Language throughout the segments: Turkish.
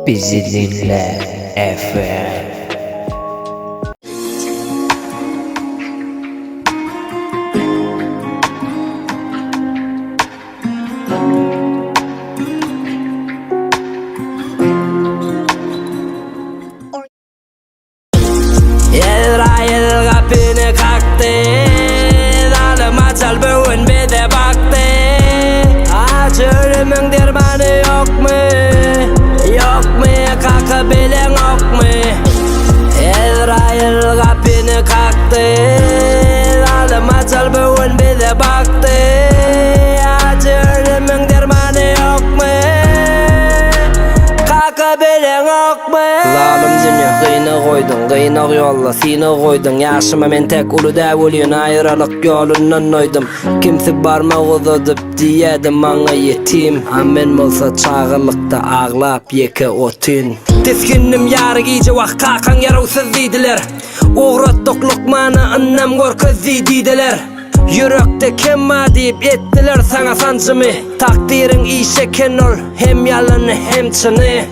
Bizi dinle FM. İsrail kapını kalktı, zalıma çal bugün bize baktı. Acı ölümün dermanı yok mu? Yok mu? Kalkı bilen yok mu? İsrail kapını kalktı, zalıma çal bugün bize baktı. Acı ölümün dermanı yok mu? Kalkı bilen yok mu? Zalim dünya kıyına koydun, kıynak yolla seni koydun. Yaşıma men tek ulu devulun, ayrılık yolundan oydum. Kimse barma uzadıp diyedim bana yetim. Amen olsa çağırlıkta ağlap yeke otun. Tiskinnim yarı giyce vak kakan yaravsız deydiler. Uğrattık lokmanı annem korkuz deydiler. Yürekte kemma deyip ettiler sana sancımı. Takdirin işeken ol, hem yalanı hem çını.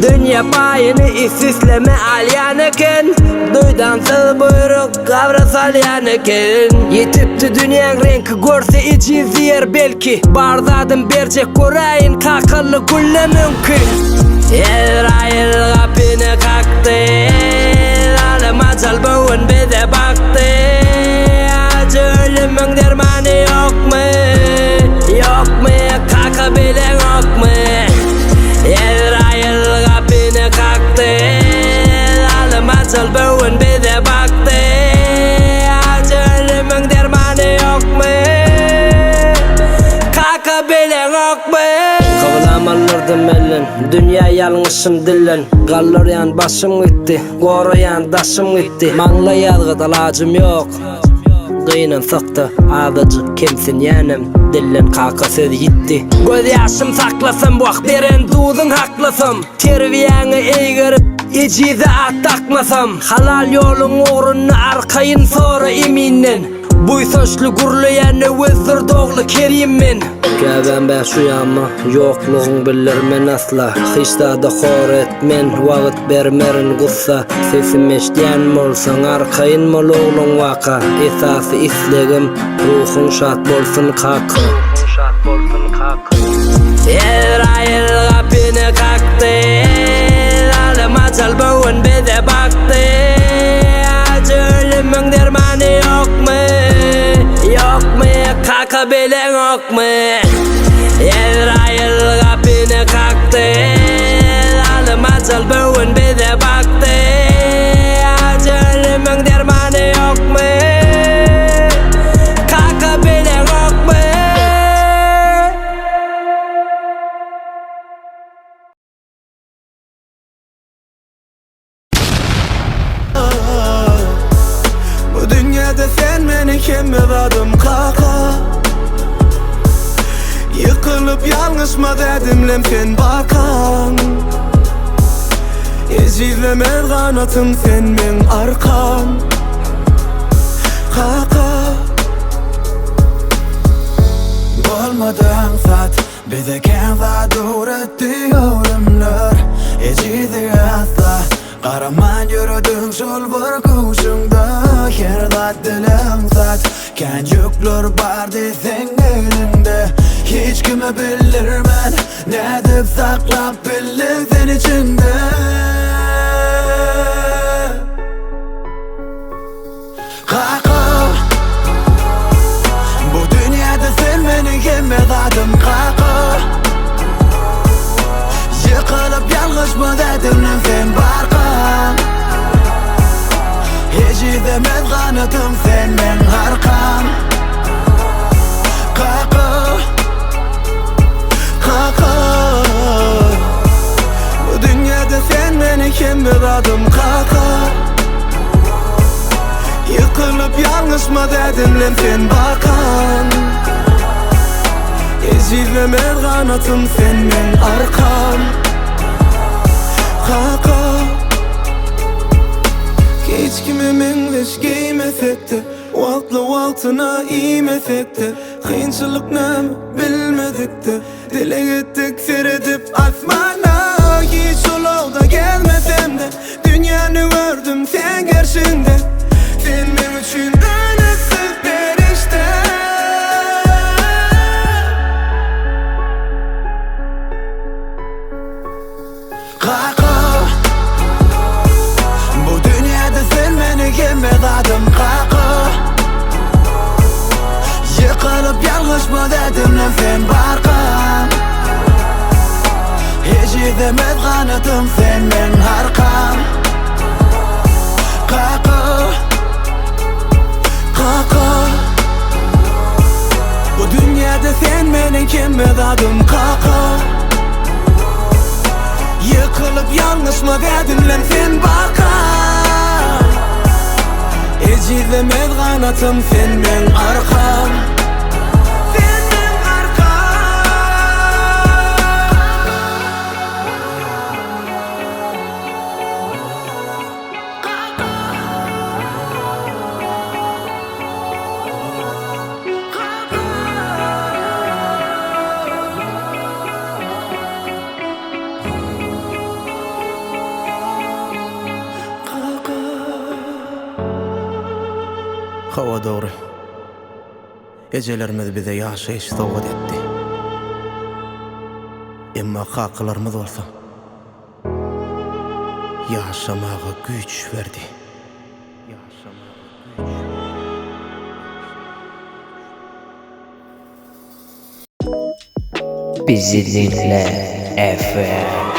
Dünya bayını isüsleme alyanıken, duydansız buyruk kavras alyanıken. Yetipti dünyanın renki görse iciziyer belki. Bardadım bercek görayın kakıllı gülle mümkün. İsrail kapını kalktı, zalıma çal bugün bize baktı. Acı ölümün dermanı yok mu? Yok mu? Kalkı bilen yok mu? İsrail kapını kalktı, zalıma çal bugün bize baktı. Acı ölümün dermanı yok mu? Kalkı bilen yok mu? Kavlamalırdım elin, dünya yalnızsın dilin. Gallaryan başım gitti, koruyan daşım gitti. Mangla yalgıda lacım yok, kıyının sıktı, ağdıcı kimsin yanım. Dillin kalka söz gitti. Göz yaşım saklasın, bu akberen dudun haklısın. Terbiyanı eğirip icize at takmasam. Halal yolun uğrunu arkayın sonra eminin. Bu soçlu gurlayanı özür doğlu kerimmin. Gelen ben şu yanma, yokluğun bilirmen asla. Hiç daha da hor etmen, vakit bermerin gussa. Sesim eşdiyen molsan, arkayın mol oğlun vaka. Esası islegim, ruhun şat bolsun kakı. İsrail kapını kalktı, zalıma çal bugün bize baktı. Acı ölümün dermanı yok mu? Yok mu? Kalkı bilen yok mu? İsrail kapını kalktı, zalıma çal bugün bize baktı. Acı ölümün dermanı yok mu? Kalkı bilen yok mu? Bu dünyada sen beni kim adım kaka. Yıkılıp yalnız mı dedim lemken bakan. Ezileme kanatım sen men arkam. Kaka olmadan zat bize kenza dur etti yorumlar. Ezildi asla Karaman yürüdün sol bir kuşunda. Yerda dilen zat ken yüklür bardı sen elinde. Hiç kime bilirmen, ne dip saklap bildin sen içinde. Kaka bu dünyada sen beni kim adım kaka. Yıkılıp yalnız mı dedim sen barkam. Hiç izlemez kanıtım sen men arkam. Kaka Kaka bu dünyada sen beni kim adım kaka. Yıkılıp yalnız mı dedim lan sen bakan. Ezilmemez kanatım sen men arkam. Kaka hiç kime menleş giymesek de, Valtlı valtına iymesek de, kıyınçılık ne bilmedik de, dile gittik seyredip asmana. Hiç olan Kaka bu dünyada sen meni kimmedadım kaka Yıkılıp yalğış mı dedim lan sen barkam Hiç edemez kanıtım sen men harkam Kaka Kaka bu dünyada sen meni kimmedadım kaka Yıkılıp yalnız mı dedim lan sen bakar Ecizemez kanatım sen men arkam Sen men Hava doğru. Ecelerimiz bize yaşayış soğut etti. Emma kakılarımız olsa yaşamağa güç verdi. Bizi dinle FM.